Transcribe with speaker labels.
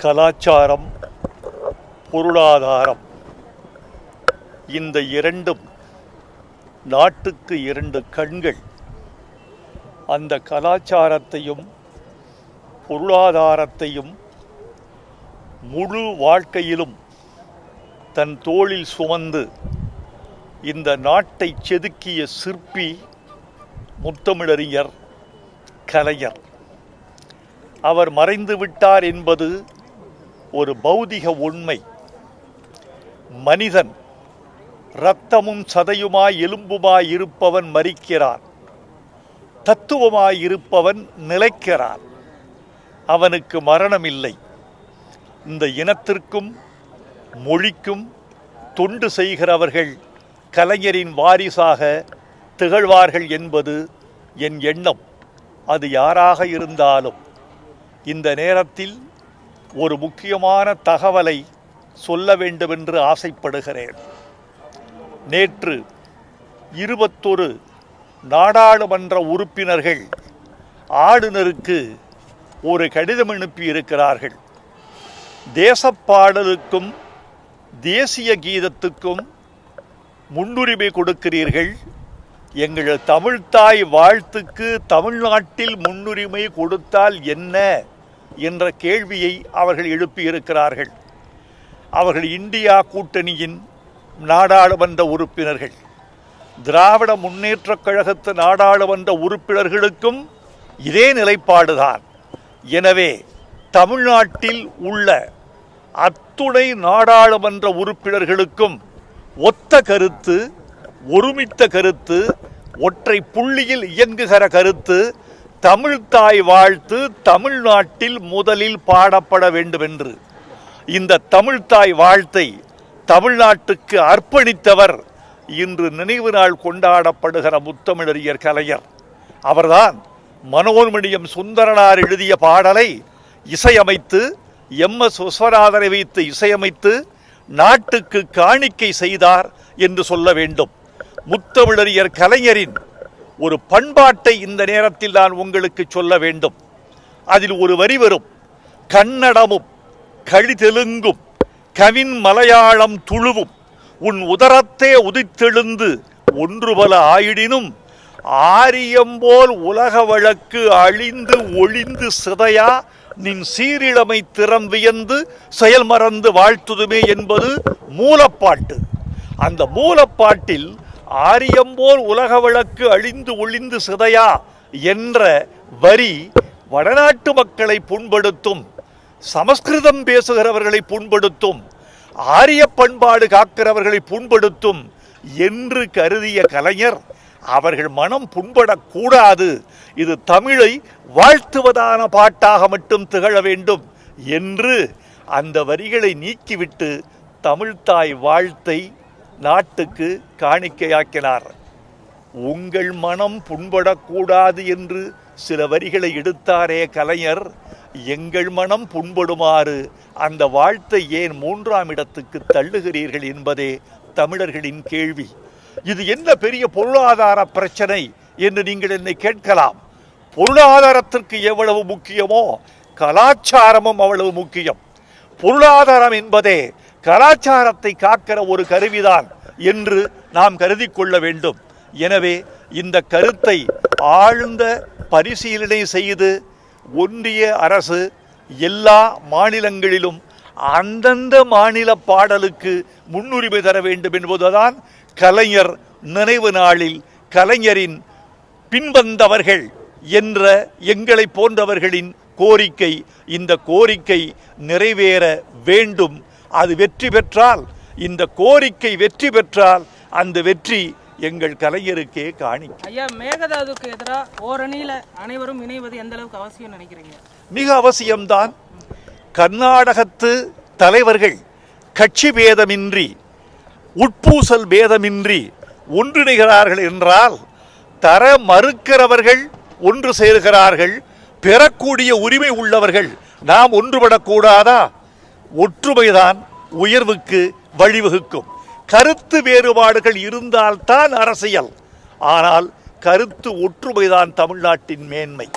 Speaker 1: கலாச்சாரம், பொருளாதாரம், இந்த இரண்டும் நாட்டுக்கு இரண்டு கண்கள். அந்த கலாச்சாரத்தையும் பொருளாதாரத்தையும் முழு வாழ்க்கையிலும் தன் தோளில் சுமந்து இந்த நாட்டை செதுக்கிய சிற்பி முத்தமிழறிஞர் கலைஞர். அவர் மறைந்து விட்டார் என்பது ஒரு பௌதிக உண்மை. மனிதன் இரத்தமும் சதையுமாய் எலும்புமாய் இருப்பவன் மரிக்கிறான், தத்துவமாய் இருப்பவன் நிலைக்கிறான். அவனுக்கு மரணம் இல்லை. இந்த இனத்திற்கும் மொழிக்கும் தொண்டு செய்கிறவர்கள் கலைஞரின் வாரிசாக திகழ்வார்கள் என்பது என் எண்ணம். அது யாராக இருந்தாலும். இந்த நேரத்தில் ஒரு முக்கியமான தகவலை சொல்ல வேண்டுமென்று ஆசைப்படுகிறேன். நேற்று 21 நாடாளுமன்ற உறுப்பினர்கள் ஆளுநருக்கு ஒரு கடிதம் அனுப்பியிருக்கிறார்கள். தேசப்பாடலுக்கும் தேசிய கீதத்துக்கும் முன்னுரிமை கொடுக்கிறீர்கள், எங்கள் தமிழ்த்தாய் வாழ்த்துக்கு தமிழ்நாட்டில் முன்னுரிமை கொடுத்தால் என்ன என்ற கேள்வியை அவர்கள் எழுப்பியிருக்கிறார்கள். அவர்கள் இந்தியா கூட்டணியின் நாடாளுமன்ற உறுப்பினர்கள். திராவிட முன்னேற்றக் கழகத்து நாடாளுமன்ற உறுப்பினர்களுக்கும் இதே நிலைப்பாடுதான். எனவே தமிழ்நாட்டில் உள்ள அத்துணை நாடாளுமன்ற உறுப்பினர்களுக்கும் ஒத்த கருத்து, ஒருமித்த கருத்து, ஒற்றை புள்ளியில் இயங்குகிற கருத்து, தமிழ்த்தாய் வாழ்த்து தமிழ்நாட்டில் முதலில் பாடப்பட வேண்டும் என்று. இந்த தமிழ்த்தாய் வாழ்த்தை தமிழ்நாட்டுக்கு அர்ப்பணித்தவர் இன்று நினைவு நாள் கொண்டாடப்படுகிற முத்தமிழறிஞர் கலைஞர். அவர்தான் மனோன்மணியம் சுந்தரனார் எழுதிய பாடலை இசையமைத்து MS விஸ்வநாதனை வைத்து இசையமைத்து நாட்டுக்கு காணிக்கை செய்தார் என்று சொல்ல வேண்டும். முத்தமிழறிஞர் கலைஞரின் ஒரு பண்பாட்டை இந்த நேரத்தில் நான் உங்களுக்கு சொல்ல வேண்டும். அதில் ஒரு வரி வரும்: கன்னடமும் கழிதெலுங்கும் கவின் மலையாளம் துளுவும் உன் உதரத்தே உதித்தெழுந்து ஒன்றுபல ஆயிடினும் ஆரியம்போல் உலக வழக்கு அழிந்து ஒளிந்து சிதையா நின் சீரிழமை திறம் வியந்து செயல் மறந்து வாழ்த்துதுமே என்பது மூலப்பாட்டு. அந்த மூலப்பாட்டில் ஆரியம்போல் உலக வழக்கு அழிந்து ஒளிந்து சிதையா என்ற வரி வடநாட்டு மக்களை புண்படுத்தும், சமஸ்கிருதம் பேசுகிறவர்களை புண்படுத்தும், ஆரிய பண்பாடு காக்கிறவர்களை புண்படுத்தும் என்று கருதிய கலைஞர் அவர்கள் மனம் புண்படக்கூடாது, இது தமிழை வாழ்த்துவதான பாட்டாக மட்டும் திகழ வேண்டும் என்று அந்த வரிகளை நீக்கிவிட்டு தமிழ்த்தாய் வாழ்த்தை நாட்டுக்கு காணிக்கையாக்கினார். உங்கள் மனம் புண்படக்கூடாது என்று சில வரிகளை எடுத்தாரே கலைஞர், எங்கள் மனம் புண்படுமாறு அந்த வாழ்த்தை ஏன் 3ஆம் இடத்துக்கு தள்ளுகிறீர்கள் என்பதே தமிழர்களின் கேள்வி. இது என்ன பெரிய பொருளாதார பிரச்சனை என்று நீங்கள் என்னை கேட்கலாம். பொருளாதாரத்திற்கு எவ்வளவு முக்கியமோ கலாச்சாரமும் அவ்வளவு முக்கியம். பொருளாதாரம் என்பதே கலாச்சாரத்தை காக்கிற ஒரு கருவிதான் என்று நாம் கருதி கொள்ள வேண்டும். எனவே இந்த கருத்தை ஆழ்ந்த பரிசீலனை செய்து ஒன்றிய அரசு எல்லா மாநிலங்களிலும் அந்தந்த மாநில பாடலுக்கு முன்னுரிமை தர வேண்டும் என்பதுதான் கலைஞர் நினைவு நாளில் கலைஞரின் பின்வந்தவர்கள் என்ற எங்களை போன்றவர்களின் கோரிக்கை. இந்த கோரிக்கை நிறைவேற வேண்டும். அது வெற்றி பெற்றால், இந்த கோரிக்கை வெற்றி பெற்றால் அந்த வெற்றி எங்கள் கலைஞருக்கே காணிக்கை.
Speaker 2: ஐயா, மேகதாதுக்கு எதிராக ஓரணியில அனைவரும் இணைவது எந்த அளவுக்கு அவசியம் நினைக்கிறீங்க?
Speaker 1: மிக அவசியம்தான். கர்நாடகத்து தலைவர்கள் கட்சி பேதமின்றி, உட்பூசல் பேதமின்றி ஒன்றிணைகிறார்கள் என்றால், தர மறுக்கிறவர்கள் ஒன்று சேர்கிறார்கள், பெறக்கூடிய உரிமை உள்ளவர்கள் நாம் ஒன்றுபடக்கூடாதா? ஒற்றுமைதான் உயர்வுக்கு வழிவகுக்கும். கருத்து வேறுபாடுகள் இருந்தால்தான் அரசியல். ஆனால் கருத்து ஒற்றுமைதான் தமிழ்நாட்டின் மேன்மை.